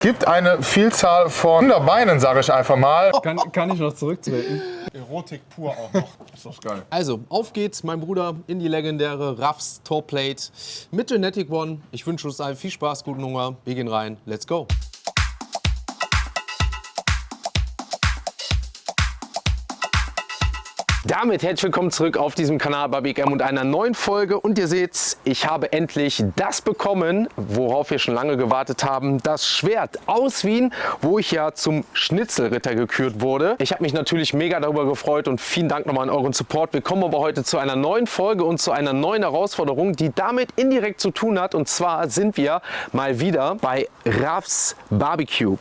Gibt eine Vielzahl von Beinen, sage ich einfach mal. Kann ich noch zurücktreten? Erotik pur auch noch. Ist doch geil. Also, auf geht's, mein Bruder, in die legendäre Ruffs Topplate mit Genetic One. Ich wünsche uns allen viel Spaß, guten Hunger. Wir gehen rein. Let's go. Damit herzlich willkommen zurück auf diesem Kanal bei Big M und einer neuen Folge. Und ihr seht's, ich habe endlich das bekommen, worauf wir schon lange gewartet haben. Das Schwert aus Wien, wo ich ja zum Schnitzelritter gekürt wurde. Ich habe mich natürlich mega darüber gefreut und vielen Dank nochmal an euren Support. Wir kommen aber heute zu einer neuen Folge und zu einer neuen Herausforderung, die damit indirekt zu tun hat. Und zwar sind wir mal wieder bei Ruffs Barbecue.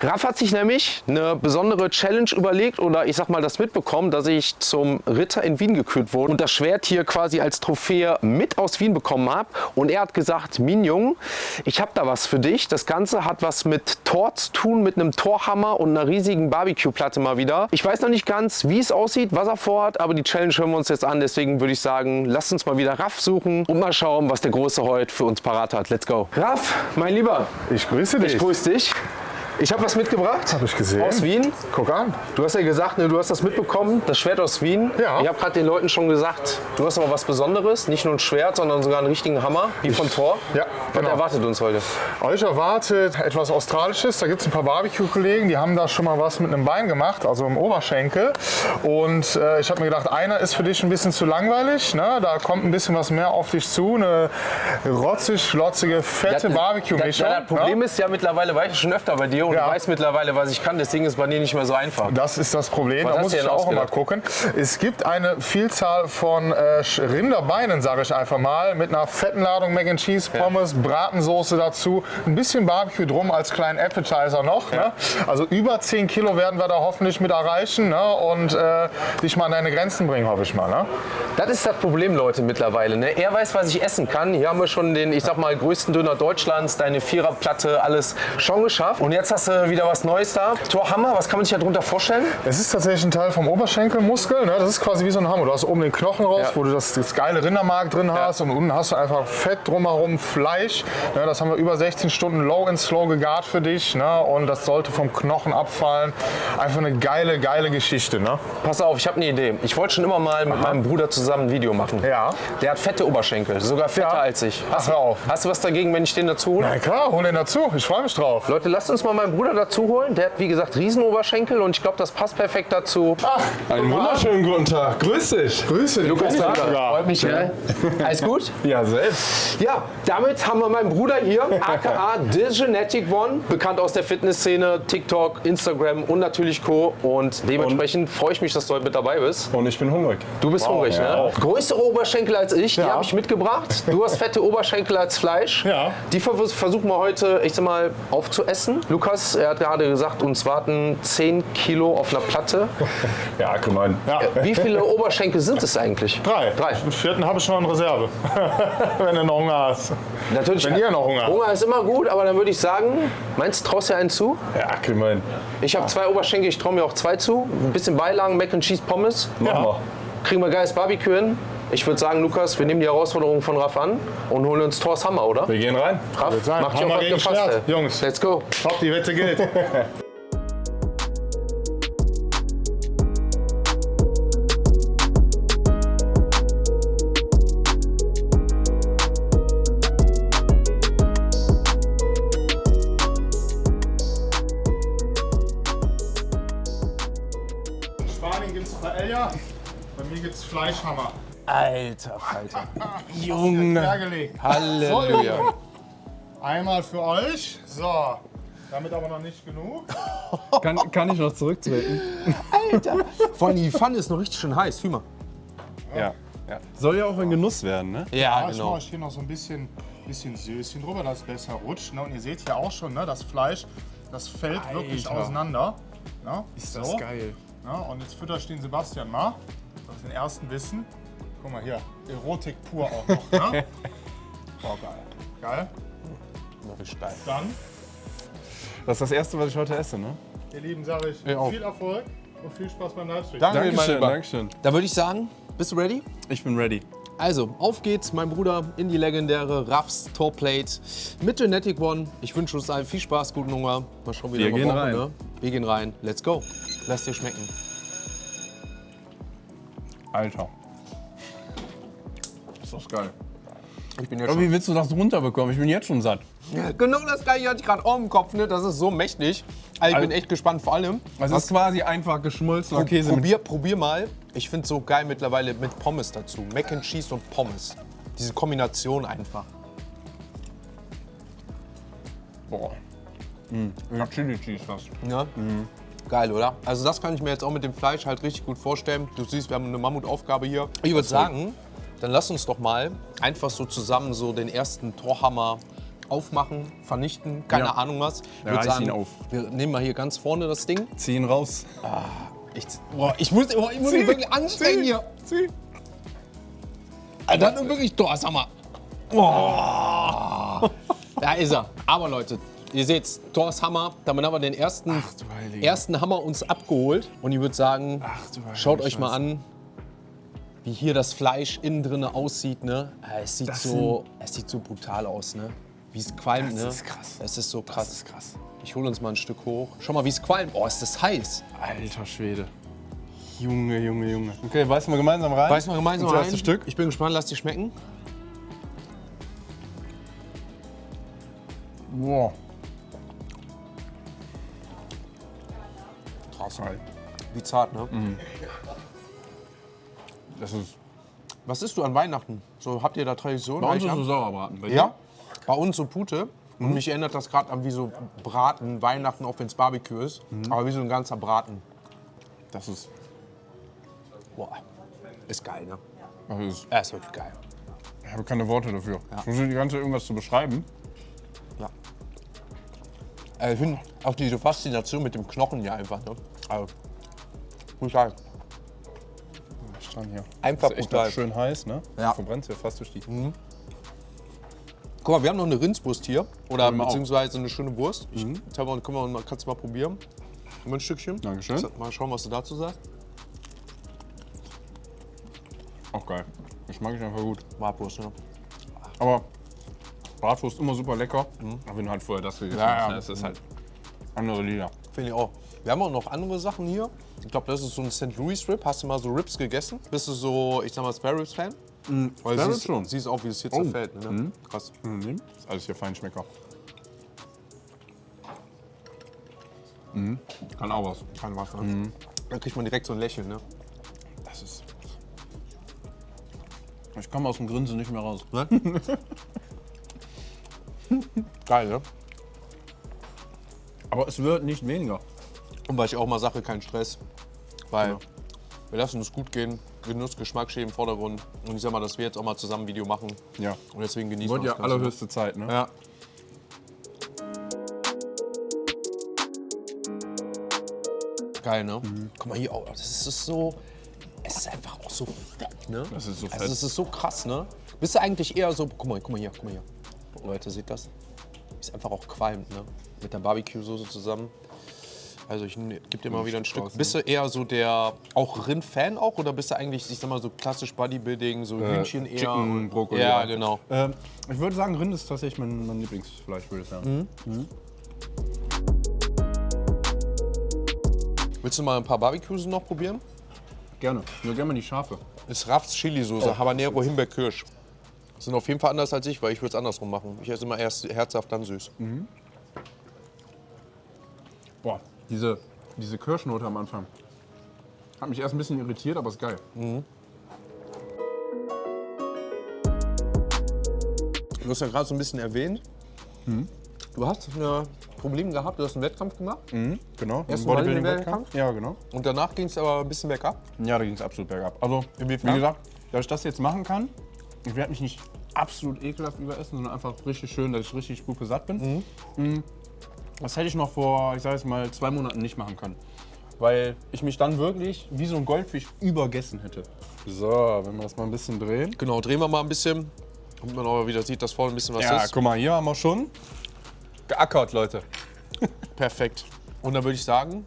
Ruff hat sich nämlich eine besondere Challenge überlegt oder ich sag mal das mitbekommen, dass ich zum Ritter in Wien gekürt wurde und das Schwert hier quasi als Trophäe mit aus Wien bekommen habe. Und er hat gesagt, Minjung, ich habe da was für dich. Das Ganze hat was mit Tor zu tun, mit einem Torhammer und einer riesigen Barbecue-Platte mal wieder. Ich weiß noch nicht ganz, wie es aussieht, was er vorhat, aber die Challenge hören wir uns jetzt an. Deswegen würde ich sagen, lasst uns mal wieder Ruff suchen und mal schauen, was der Große heute für uns parat hat. Let's go. Ruff, mein Lieber. Ich grüße dich. Ich grüße dich. Ich habe was mitgebracht. Hab ich gesehen. Aus Wien. Guck an. Du hast ja gesagt, ne, du hast das mitbekommen, das Schwert aus Wien. Ja. Ich habe gerade den Leuten schon gesagt, du hast aber was Besonderes. Nicht nur ein Schwert, sondern sogar einen richtigen Hammer, wie von Thor. Ja, Was genau. erwartet uns heute? Euch erwartet etwas Australisches. Da gibt es ein paar Barbecue-Kollegen, die haben da schon mal was mit einem Bein gemacht, also im Oberschenkel. Und ich habe mir gedacht, einer ist für dich ein bisschen zu langweilig. Ne? Da kommt ein bisschen was mehr auf dich zu. Eine rotzig-schlotzige, fette Barbecue-Mischung. Das Problem ist ja mittlerweile, war ich schon öfter bei dir und Ja. du weißt mittlerweile, was ich kann. Deswegen ist bei dir nicht mehr so einfach. Das ist das Problem, Was da hast muss du ich denn auch immer ausgedacht? gucken. Es gibt eine Vielzahl von Rinderbeinen, sage ich einfach mal, mit einer fetten Ladung Mac and Cheese, Pommes, Bratensoße dazu, ein bisschen Barbecue drum als kleinen Appetizer noch. Ne? Also über 10 Kilo werden wir da hoffentlich mit erreichen, ne? Und dich mal an deine Grenzen bringen, hoffe ich mal. Ne? Das ist das Problem, Leute, mittlerweile. Ne? Er weiß, was ich essen kann. Hier haben wir schon den, ich sag mal, größten Döner Deutschlands, deine Viererplatte, alles schon geschafft. Und jetzt hast du wieder was Neues da. Torhammer, was kann man sich darunter vorstellen? Es ist tatsächlich ein Teil vom Oberschenkelmuskel. Ne? Das ist quasi wie so ein Hammer. Du hast oben den Knochen raus, wo du das geile Rindermark drin hast. Und unten hast du einfach Fett drumherum, Fleisch. Ne? Das haben wir über 16 Stunden low and slow gegart für dich. Ne? Und das sollte vom Knochen abfallen. Einfach eine geile, geile Geschichte. Ne? Pass auf, ich habe eine Idee. Ich wollte schon immer mal mit meinem Bruder zusammen ein Video machen. Ja. Der hat fette Oberschenkel, sogar fetter als ich. Ach, hör auf. Hast du was dagegen, wenn ich den dazu hole? Na klar, hol den dazu. Ich freue mich drauf. Leute, lasst uns mal meinen Bruder dazu holen. Der hat, wie gesagt, Riesenoberschenkel und ich glaube, das passt perfekt dazu. Einen wunderschönen guten Tag. Grüß dich. Grüße dich. Lukas, Guten Tag mein Lieber. sogar. Freut mich, ja. Alles gut? Ja, selbst. Ja, damit haben wir meinen Bruder hier, aka The Genetic One, bekannt aus der Fitnessszene, TikTok, Instagram und natürlich Co. Und dementsprechend freue ich mich, dass du heute mit dabei bist. Und ich bin hungrig. Du bist hungrig, ja. ne? Größere Oberschenkel als ich, die Ja. habe ich mitgebracht. Du hast fette Oberschenkel als Fleisch. Ja. Die versuchen wir heute, ich sag mal, aufzuessen. Lukas, er hat gerade gesagt, uns warten 10 Kilo auf einer Platte. Ja, gemein. Ja. Wie viele Oberschenkel sind es eigentlich? Drei. Drei. Den vierten habe ich noch in Reserve. Wenn du noch Hunger hast. Natürlich. Wenn ihr noch Hunger habt. Hunger ist immer gut, aber dann würde ich sagen, meinst du, traust du dir einen zu? Ja, gemein. Ich habe 2 Oberschenkel, ich traue mir auch 2 zu. Ein bisschen Beilagen, Mac and Cheese, Pommes. Mach mal. Kriegen wir geiles Barbecue hin. Ich würde sagen, Lukas, wir nehmen die Herausforderung von Raff an und holen uns Thors Hammer, oder? Wir gehen rein. Raff, sagen, mach dich auf Hammer was gegen gefasst. Schwert, ey. Jungs. Let's go. Top, die Wette gilt. In Spanien gibt es Paella, bei mir gibt es Fleischhammer. Alter Falter. Junge. Quergelegt. Halleluja. Einmal für euch. So, damit aber noch nicht genug. Kann ich noch zurücktreten? Alter. Vor allem die Pfanne ist noch richtig schön heiß. Fühl mal. Ja. Soll ja auch ein Genuss werden, ne? Ja, Ich mache euch hier noch so ein bisschen Söschen drüber, dass es besser rutscht. Ne? Und ihr seht hier auch schon, ne, das Fleisch, das fällt wirklich Alter. auseinander. Ne? Ist das geil. Ja, und jetzt fütter ich den Sebastian mal. Auf den ersten Bissen. Guck mal hier, Erotik pur auch noch. Ne? Boah, geil. Geil. Geil. Dann, Das ist das Erste, was ich heute esse, ne? ihr Lieben, sage ich Ja, auch. viel Erfolg und viel Spaß beim Livestream. Danke, mein Dankeschön, Lieber. Dankeschön. Da würde ich sagen, bist du ready? Ich bin ready. Also, auf geht's, mein Bruder, in die legendäre Raffs Torplate mit Genetic One. Ich wünsche uns allen viel Spaß, guten Hunger. Mal schauen, wie Wir lange gehen brauchen, rein. ne? Wir gehen rein. Let's go. Lass dir schmecken. Alter. Ist das geil. Ich bin jetzt Aber wie willst du das runterbekommen? Ich bin jetzt schon satt. Genau das gleiche hatte ich gerade auch im Kopf, ne? Das ist so mächtig. Also ich bin echt gespannt, vor allem. Es ist quasi einfach geschmolzener Käse. Probier mal. Ich finde es so geil mittlerweile mit Pommes dazu. Mac and Cheese und Pommes. Diese Kombination einfach. Boah. Ja, Chili Cheese fast. Ja? Geil, oder? Also das kann ich mir jetzt auch mit dem Fleisch halt richtig gut vorstellen. Du siehst, wir haben eine Mammutaufgabe hier. Ich würde sagen, dann lass uns doch mal einfach so zusammen so den ersten Torhammer aufmachen, vernichten, keine Ja. Ahnung was. Ich Ja, würde reiß sagen, ihn auf. wir nehmen mal hier ganz vorne das Ding. Zieh ihn raus. Ich muss mich wirklich anstrengen hier. Zieh. Alter, das ist wirklich Torhammer. Oh. Da ist er. Aber Leute, ihr seht's, Thors Hammer. Damit haben wir den ersten Hammer uns abgeholt. Und ich würde sagen, schaut euch mal an, wie hier das Fleisch innen drin aussieht. Ne? Es sieht so brutal aus. Ne? Wie es qualmt. Das ne? ist krass. Es ist so krass. Das ist krass. Ich hole uns mal ein Stück hoch. Schau mal, wie es qualmt. Oh, ist das heiß. Alter Schwede. Junge, Junge, Junge. Okay, beißen wir gemeinsam rein? Beiß mal gemeinsam Das rein. erste Stück. Ich bin gespannt, lass die schmecken. Boah. Krass. Geil. Wie zart, ne? Das ist... Was isst du an Weihnachten? So, habt ihr da Tradition? Bei uns ist Heiligabend? so Sauerbraten. Bei dir? Ja, bei uns so Pute. Und mich erinnert das gerade an wie so Braten, Weihnachten, auch wenn es Barbecue ist. Aber wie so ein ganzer Braten. Das ist... Boah, ist geil, ne? Das ist... Er ist wirklich geil. Ich habe keine Worte dafür. Ich versuche die ganze Zeit irgendwas zu beschreiben. Ja. Ich finde auch diese Faszination mit dem Knochen hier einfach, ne? Also, brutal. Stand hier. Einfach ist echt brutal. noch schön heiß, ne? Ja. Verbrennt ja fast durch die... Guck mal, wir haben noch eine Rindsbrust hier. Oder wir auch. beziehungsweise eine schöne Wurst. Kannst du mal probieren? Mal ein Stückchen. Dankeschön. Mal schauen, was du dazu sagst. Auch geil. Das mag ich einfach gut. Bratwurst, ne? Aber Bratwurst immer super lecker. Aber wenn du halt vorher das gegessen hast, ne? Das ist halt andere Liga. Finde ich auch. Wir haben auch noch andere Sachen hier. Ich glaube, das ist so ein St. Louis Rib. Hast du mal so Ribs gegessen? Bist du so, ich sag mal, Spare Ribs Fan? Weil Spare Ribs siehst, schon. Siehst auch, wie es hier zerfällt. Ne? Krass. Das ist alles hier Feinschmecker. Kann auch was. Kann was, ne? Dann kriegt man direkt so ein Lächeln, ne? Das ist... Ich komme aus dem Grinsen nicht mehr raus. Geil, ne? Aber es wird nicht weniger. Und weil ich auch mal sage, kein Stress. Weil wir lassen es gut gehen. Genuss, Geschmack steht im Vordergrund. Und ich sag mal, dass wir jetzt auch mal zusammen ein Video machen. Ja. Und deswegen genießen Wird wir ja das Ganze. allerhöchste Zeit, ne? Ja. Geil, ne? Guck mal hier, oh, das ist so. Es ist einfach auch so fett, ne? Das ist so fett. Also es ist so krass, ne? Bist du eigentlich eher so. Guck mal hier. Leute, seht das? Ist einfach auch qualmt, ne? Mit der Barbecue-Soße zusammen. Also ich gebe dir mal wieder ein Stück. draußen. Bist du eher so der auch Rind-Fan auch oder bist du eigentlich, ich sag mal, so klassisch Bodybuilding, so Hühnchen eher? Chicken, Brokkoli. Ja, genau. Ich würde sagen, Rind ist tatsächlich mein Lieblingsfleisch, würde ich sagen. Willst du mal ein paar Barbecues noch probieren? Gerne. Nur gerne mal die Schafe. Ist Raffs Chili-Soße, Habanero, Himbeer, Kirsch. Sind auf jeden Fall anders als ich, weil ich würde es andersrum machen. Ich esse immer erst herzhaft, dann süß. Boah, diese Kirschnote am Anfang. Hat mich erst ein bisschen irritiert, aber ist geil. Du hast ja gerade so ein bisschen erwähnt, du hast ein Problem gehabt, du hast einen Wettkampf gemacht Genau. Erst Ein ein Bodybuilding-Wettkampf. Ja, genau. und danach ging es aber ein bisschen bergab. Ja, da ging es absolut bergab. Also, Inwiefern? wie gesagt, dass ich das jetzt machen kann, ich werde mich nicht absolut ekelhaft überessen, sondern einfach richtig schön, dass ich richtig gut satt bin. Das hätte ich noch vor, ich sage jetzt mal, 2 Monaten nicht machen können. Weil ich mich dann wirklich wie so ein Goldfisch übergessen hätte. So, wenn wir das mal ein bisschen drehen. Genau, drehen wir mal ein bisschen, damit man auch wieder sieht, dass vorne ein bisschen was Ja, ist. guck mal, hier haben wir schon geackert, Leute. Perfekt. Und dann würde ich sagen,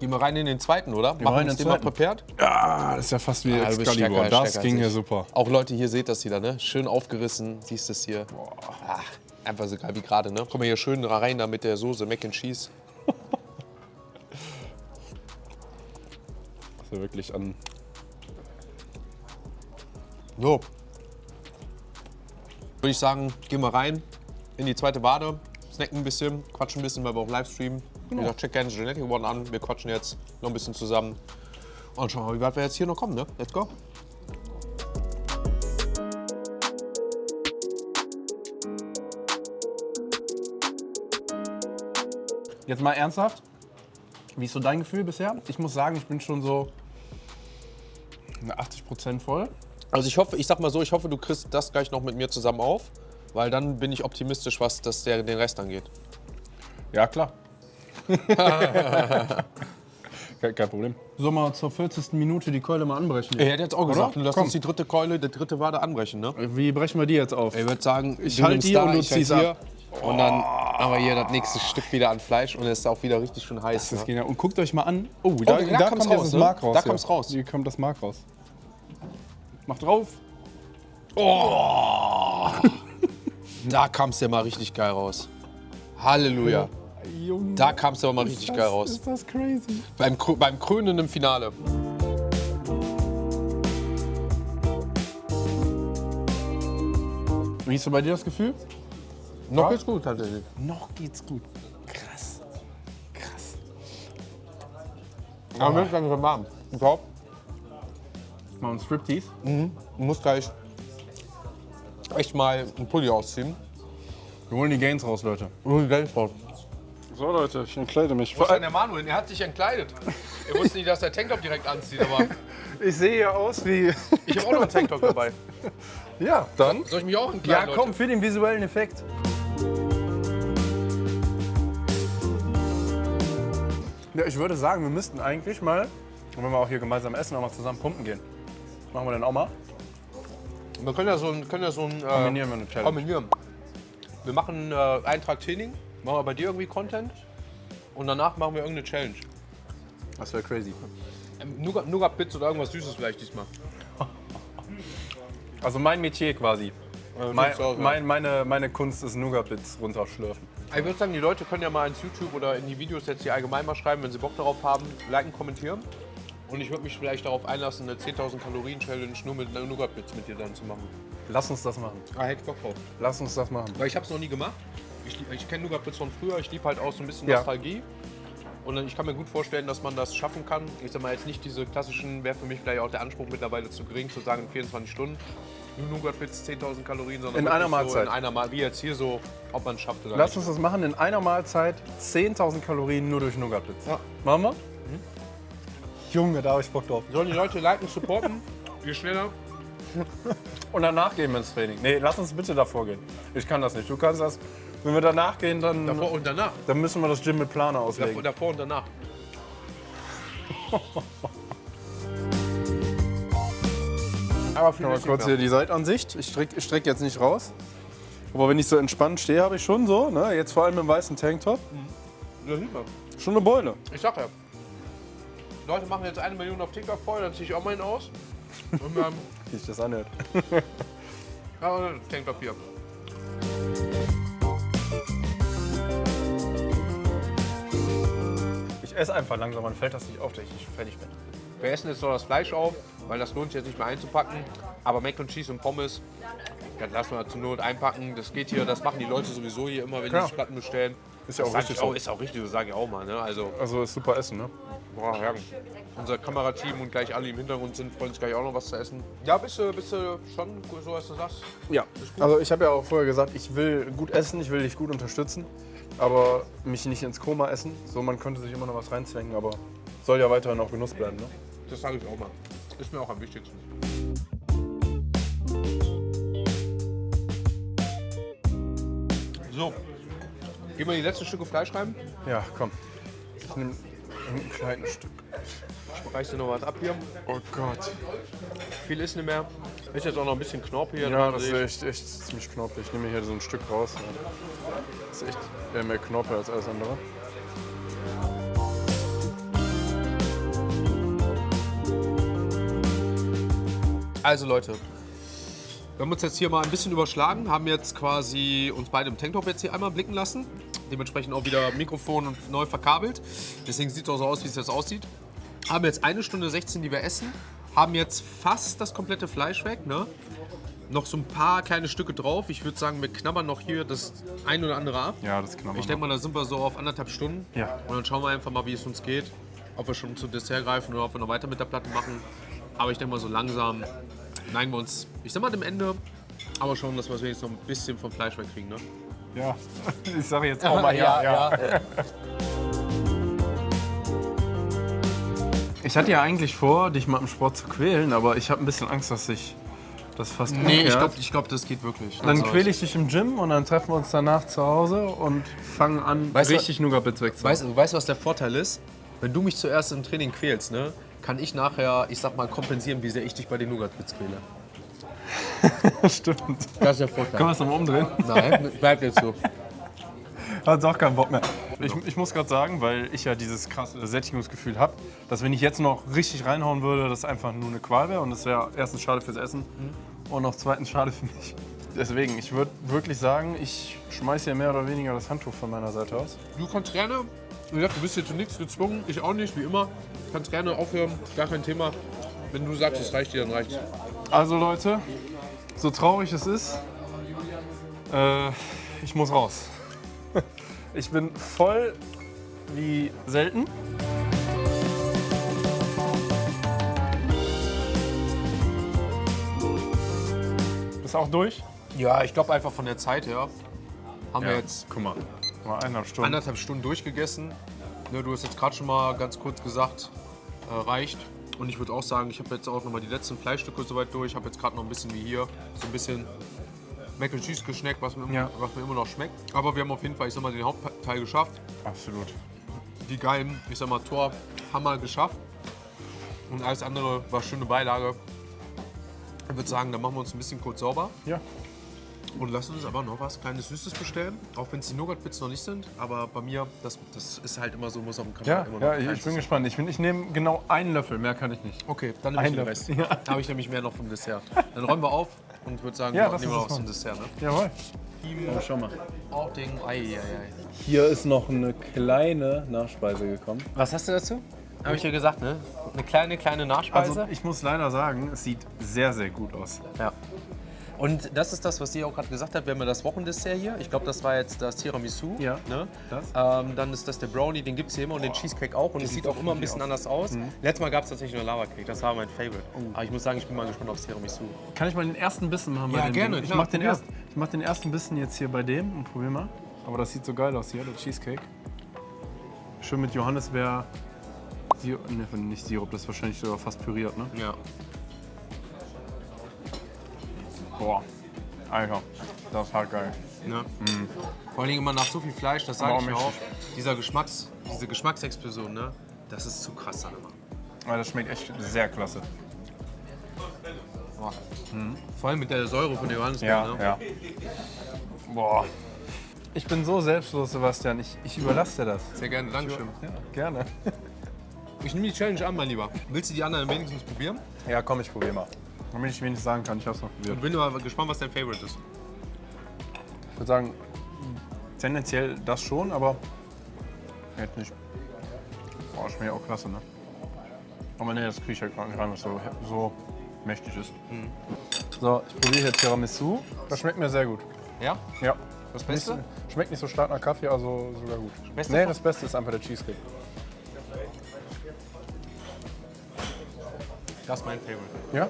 Gehen wir rein in den zweiten, oder? Machen rein wir in uns den den mal zweiten. prepared? Ah, das ist ja fast wie Ah, du bist Excalibur. stärker Das als ging ich. ja super. Auch Leute, hier seht das wieder, ne? Schön aufgerissen, siehst du es hier. Ach, einfach so geil wie gerade, ne? Komm mal hier schön rein da mit der Soße Mac and Cheese. Das ist ja wirklich an. So. Würde ich sagen, gehen wir rein in die zweite Wade, snacken ein bisschen, quatschen ein bisschen, weil wir auch live streamen. Wie gesagt, check gerne Genetic One an. Wir quatschen jetzt noch ein bisschen zusammen. Und schauen wir mal, wie weit wir jetzt hier noch kommen, ne? Let's go. Jetzt mal ernsthaft. Wie ist so dein Gefühl bisher? Ich muss sagen, ich bin schon so 80% voll. Also ich sag mal so, ich hoffe, du kriegst das gleich noch mit mir zusammen auf, weil dann bin ich optimistisch, was den Rest angeht. Ja, klar. Kein Problem. Sollen wir zur 40. Minute die Keule mal anbrechen? Er hätte jetzt auch gesagt, Oder? lass Komm. uns die dritte Keule, die dritte Wade anbrechen, ne? Wie brechen wir die jetzt auf? Ich würde sagen, Ich du halt nimmst die da, und du ich halt ziehst hier. ab. Und dann haben wir hier das nächste Stück wieder an Fleisch und es ist auch wieder richtig schön heiß. Das Ne? geht ja. Und guckt euch mal an. Oh, da da kommt's kommt raus, jetzt das ne? Mark raus. Da kommt's raus. Hier kommt das Mark raus. Mach drauf. Da kam es ja mal richtig geil raus. Halleluja. Junge, Da kam es ja mal richtig geil raus. Ist das crazy? Beim krönenden Finale. Wie ist so bei dir das Gefühl? Noch geht's gut tatsächlich. Noch geht's gut. Krass. Krass. Aber mir ist langsam warm. Ich glaub, Mal ein Striptease. ich muss gleich echt mal einen Pulli ausziehen. Wir holen die Gains raus, Leute. Und die Geld raus. So, Leute, ich entkleide mich. Wo ist denn der Manuel? Er hat sich entkleidet. Er wusste nicht, dass der Tanktop direkt anzieht, aber Ich sehe ja aus wie... ich habe auch noch einen Tanktop dabei. Ja, dann. Soll ich mich auch Ja, entkleiden, komm, für den visuellen Effekt. Ja, ich würde sagen, wir müssten eigentlich mal, wenn wir auch hier gemeinsam essen, auch mal zusammen pumpen gehen. Machen wir dann auch mal? Wir können ja so ein Kombinieren wir eine Challenge. kombinieren. Wir machen einen Tag Training, machen wir bei dir irgendwie Content und danach machen wir irgendeine Challenge. Das wäre crazy. Nougat-Bits oder irgendwas Süßes vielleicht diesmal. Also mein Metier quasi. würdest du auch sagen. Meine Kunst ist Nougat-Bits runterschlürfen. Ich würde sagen, die Leute können ja mal ins YouTube oder in die Videos jetzt hier allgemein mal schreiben, wenn sie Bock darauf haben, liken, kommentieren. Und ich würde mich vielleicht darauf einlassen, eine 10.000 Kalorien Challenge nur mit Nougat-Bits mit dir dann zu machen. Lass uns das machen. Ah, hätte ich Bock drauf. Lass uns das machen. Weil ich habe es noch nie gemacht. Ich kenne Nougat-Bits von früher, ich liebe halt auch so ein bisschen Ja. Nostalgie. Und ich kann mir gut vorstellen, dass man das schaffen kann. Ich sag mal jetzt nicht diese klassischen, wäre für mich vielleicht auch der Anspruch mittlerweile zu gering, zu sagen in 24 Stunden. Nur Nougat-Bits, 10.000 Kalorien, sondern In wirklich einer so Mahlzeit. in einer Mal, wie jetzt hier so, ob man es schafft oder Lass nicht. uns das machen, in einer Mahlzeit 10.000 Kalorien nur durch Nougat-Bits. Ja. Machen wir? Junge, da habe ich Bock drauf. Sollen die Leute liken, supporten? Je schneller. Und danach gehen wir ins Training. Nee, lass uns bitte davor gehen. Ich kann das nicht. Du kannst das. Wenn wir danach gehen, dann Davor und danach. müssen wir das Gym mit Planer auslegen. Davor und danach. Aber viel Mal kurz hier die Seitenansicht. Ich streck jetzt nicht raus. Aber wenn ich so entspannt stehe, habe ich schon so, ne? Jetzt vor allem im weißen Tanktop, schon eine Beule. Ich sag ja. Leute machen jetzt 1 Million auf TikTok voll, dann ziehe ich auch mal ihn aus. Und wir haben Wie sich das anhört. Tankpapier. Ich esse einfach langsam, dann fällt das nicht auf, dass ich fertig bin. Wir essen jetzt noch das Fleisch auf, weil das lohnt sich jetzt nicht mehr einzupacken. Aber Mac and Cheese und Pommes, das lassen wir zur Not einpacken. Das geht hier, das machen die Leute sowieso hier immer, wenn Klar. die sich Platten bestellen. Ist ja auch Das richtig sag ich so. Ist auch richtig, das sage ich auch mal. Ne? Also, Also ist super Essen, ne? boah, herrlich. Unser Kamerateam und gleich alle im Hintergrund sind, freuen sich gleich auch noch was zu essen. Ja, bist du schon so, als du sagst? Ja. Also ich habe ja auch vorher gesagt, ich will gut essen, ich will dich gut unterstützen, aber mich nicht ins Koma essen. So, man könnte sich immer noch was reinzwängen, aber soll ja weiterhin auch Genuss bleiben, ne? Das sage ich auch mal. Ist mir auch am wichtigsten. So, gehen wir die letzten Stücke Fleisch rein. Ja, komm. Ich nehme ein kleines Stück. Reißt dir noch was ab hier. Oh Gott. Viel ist nicht mehr. Ist jetzt auch noch ein bisschen Knorpel hier. Ja, dran, das sehe ist echt ziemlich knorpelig. Ich nehme mir hier so ein Stück raus. Ja. Das ist echt mehr Knorpel als alles andere. Also Leute, wir haben uns jetzt hier mal ein bisschen überschlagen, haben jetzt quasi uns beide im Tanktop jetzt hier einmal blicken lassen. Dementsprechend auch wieder Mikrofon und neu verkabelt. Deswegen sieht es auch so aus, wie es jetzt aussieht. Haben jetzt 1 Stunde 16, die wir essen. Haben jetzt fast das komplette Fleisch weg, ne? Noch so ein paar kleine Stücke drauf. Ich würde sagen, wir knabbern noch hier das ein oder andere ab. Ja, das kann man. Ich denke mal, da sind wir so auf 1,5 Stunden. Ja. Und dann schauen wir einfach mal, wie es uns geht. Ob wir schon zum Dessert greifen oder ob wir noch weiter mit der Platte machen. Aber ich denke mal, so langsam neigen wir uns, ich sag mal, dem Ende. Aber schauen, dass wir wenigstens noch ein bisschen vom Fleisch wegkriegen, ne? Ja, ich sage jetzt auch mal ja. Ich hatte ja eigentlich vor, dich mal im Sport zu quälen, aber ich habe ein bisschen Angst, dass ich das fast Nee, umkehrt. ich glaub, das geht wirklich. Dann quäle ich dich im Gym und dann treffen wir uns danach zu Hause und fangen an, Weißt du- richtig Nougat-Bits wegzuhauen. Weißt du, was der Vorteil ist? Wenn du mich zuerst im Training quälst, ne, kann ich nachher, ich sag mal, kompensieren, wie sehr ich dich bei den Nougat-Bits quäle. Stimmt. Das ist der Vorteil. Können wir es nochmal umdrehen? Nein, bleibt jetzt so. Hat auch keinen Bock mehr. Ich muss gerade sagen, weil ich ja dieses krasse Sättigungsgefühl habe, dass wenn ich jetzt noch richtig reinhauen würde, das einfach nur eine Qual wäre und das wäre erstens schade fürs Essen und auch zweitens schade für mich. Deswegen, ich würde wirklich sagen, ich schmeiße hier mehr oder weniger das Handtuch von meiner Seite aus. Du kannst gerne, wie gesagt, du bist hier zu nichts gezwungen, ich auch nicht, wie immer. Du kannst gerne aufhören, gar kein Thema. Wenn du sagst, es reicht dir, dann reicht's. Also Leute, so traurig es ist, ich muss raus. Ich bin voll wie selten. Bist du auch durch? Ja, ich glaube einfach von der Zeit her haben wir jetzt Guck mal, 1,5 Stunden. 1,5 Stunden durchgegessen. Ne, du hast jetzt gerade schon mal ganz kurz gesagt, reicht. Und ich würde auch sagen, ich habe jetzt auch noch mal die letzten Fleischstücke soweit durch. Ich habe jetzt gerade noch ein bisschen wie hier, so ein bisschen Mac and Cheese geschmeckt, was mir immer noch schmeckt. Aber wir haben auf jeden Fall, ich sag mal, den Hauptteil geschafft. Absolut. Die geilen, ich sag mal, Tor haben wir geschafft. Und alles andere war schöne Beilage. Ich würde sagen, dann machen wir uns ein bisschen kurz sauber. Ja. Und lassen uns aber noch was kleines Süßes bestellen. Auch wenn es die Nougat-Bits noch nicht sind. Aber bei mir, das ist halt immer so, muss auf dem Kanal Ja, immer noch ja, ein ich kleines bin gespannt. Ich nehme genau einen Löffel, mehr kann ich nicht. Okay, dann nehme ich den Ein Rest. Löffel, ja. Da habe ich nämlich mehr noch vom Dessert. Dann räumen wir auf und würde sagen, Ja, wir lass nehmen uns wir noch das was zum Dessert. Ne? Jawohl. Ja, Schau mal. auch Ding. Ei. Hier ist noch eine kleine Nachspeise gekommen. Was hast du dazu? Habe ich dir gesagt, ne? Eine kleine Nachspeise. Also ich muss leider sagen, es sieht sehr, sehr gut aus. Ja. Und das ist das, was sie auch gerade gesagt hat. Wir haben ja das Wochendessert hier. Ich glaube, das war jetzt das Tiramisu. Ja, Ne? das. Dann ist das der Brownie, den gibt es hier immer und den Cheesecake auch. Und es sieht auch immer ein bisschen anders aus. Letztes Mal gab es tatsächlich nur Lava Cake, das war mein Favorite. Aber ich muss sagen, ich bin mal gespannt aufs Tiramisu. Kann ich mal den ersten Bissen machen bei Ja, dem gerne, Ding? Ich klar, mach den ersten Bissen jetzt hier bei dem und probier mal. Aber das sieht so geil aus hier, der Cheesecake. Schön mit Johannisbeer. Ne, nicht Sirup, das ist wahrscheinlich sogar fast püriert, ne? Ja. Boah, Alter, das ist halt geil. Ne? Vor allem immer nach so viel Fleisch, das Aber sage ich auch auch. Diese Geschmacksexplosion, ne? Das ist zu krass dann immer. Aber das schmeckt echt sehr klasse. Boah. Vor allem mit der Säure von der Johannisbeer, ne? Ja. Boah. Ich bin so selbstlos, Sebastian. Ich überlasse dir das. Sehr gerne, Dankeschön. Ja, gerne. Ich nehme die Challenge an, mein Lieber. Willst du die anderen wenigstens probieren? Ja, komm, ich probier mal. Damit ich wenigstens sagen kann, ich hab's noch probiert. Und bin mal gespannt, was dein Favorite ist. Ich würde sagen, tendenziell das schon, aber jetzt nicht. Boah, schmeckt auch klasse, ne? Aber ne, das kriege ich halt gar nicht rein, was so mächtig ist. So, ich probiere hier Tiramisu. Das schmeckt mir sehr gut. Ja? Ja. Das Beste? Schmeckt nicht so stark nach Kaffee, also sogar gut. Beste Nee, von- das Beste ist einfach der Cheesecake. Das ist mein Favorite. Ja?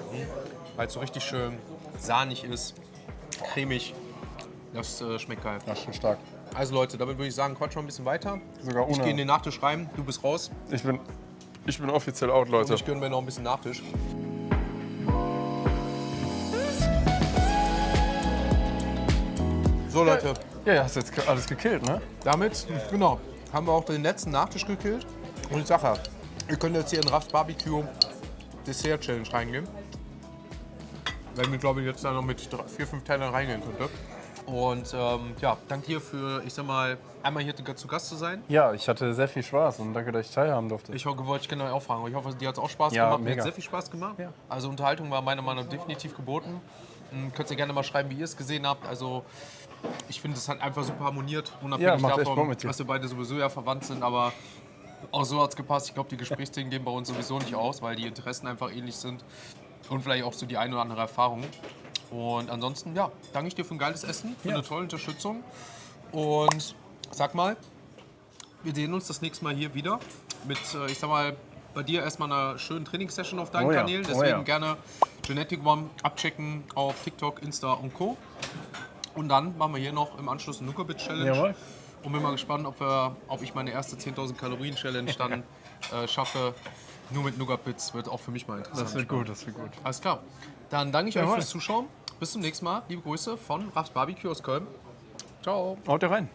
Weil es so richtig schön sahnig ist, cremig. Das schmeckt geil. Das ist schon stark. Also Leute, damit würde ich sagen, quatsch mal ein bisschen weiter. Sogar Ich ohne. gehe in den Nachtisch rein, du bist raus. Ich bin offiziell out, Und Leute. ich gönne mir noch ein bisschen Nachtisch. So Leute, Ja, hast jetzt alles gekillt, ne? damit, genau, haben wir auch den letzten Nachtisch gekillt. Und ich sage ja, ihr könnt jetzt hier in Raffs Barbecue Dessert Challenge reingehen. Wenn wir, glaube ich, jetzt da noch mit 4-5 Tellern reingehen könnte. Und ja, danke dir für, ich sag mal, einmal hier zu Gast zu sein. Ja, ich hatte sehr viel Spaß und danke, dass ich teilhaben durfte. Ich wollte ich gerne auch fragen, aber ich hoffe, dir hat es auch Spaß Ja, gemacht. Mir mega. hat sehr viel Spaß gemacht. Ja. Also Unterhaltung war meiner Meinung nach definitiv geboten. Könnt ihr gerne mal schreiben, wie ihr es gesehen habt. Also ich finde, es hat einfach super harmoniert, Ja, unabhängig macht echt davon, Bock mit dir. dass wir beide sowieso ja verwandt sind. Aber auch so hat es gepasst. Ich glaube, die Gesprächsthemen gehen bei uns sowieso nicht aus, weil die Interessen einfach ähnlich sind. Und vielleicht auch so die eine oder andere Erfahrung. Und ansonsten, ja, danke ich dir für ein geiles Essen, für eine tolle Unterstützung. Und sag mal, wir sehen uns das nächste Mal hier wieder mit, ich sag mal, bei dir erstmal einer schönen Trainingssession auf deinen Oh ja, Kanälen. oh Deswegen ja. gerne Genetic One abchecken auf TikTok, Insta und Co. Und dann machen wir hier noch im Anschluss eine Nuka-Bit Challenge. Jawohl. Und bin mal gespannt, ob ich meine erste 10.000 Kalorien Challenge dann schaffe. Nur mit Nougat-Bits wird auch für mich mal interessant. Das wird gut, das wird gut. Alles klar. Dann danke ich euch Jawohl. fürs Zuschauen. Bis zum nächsten Mal. Liebe Grüße von Rafs Barbecue aus Köln. Ciao. Haut rein.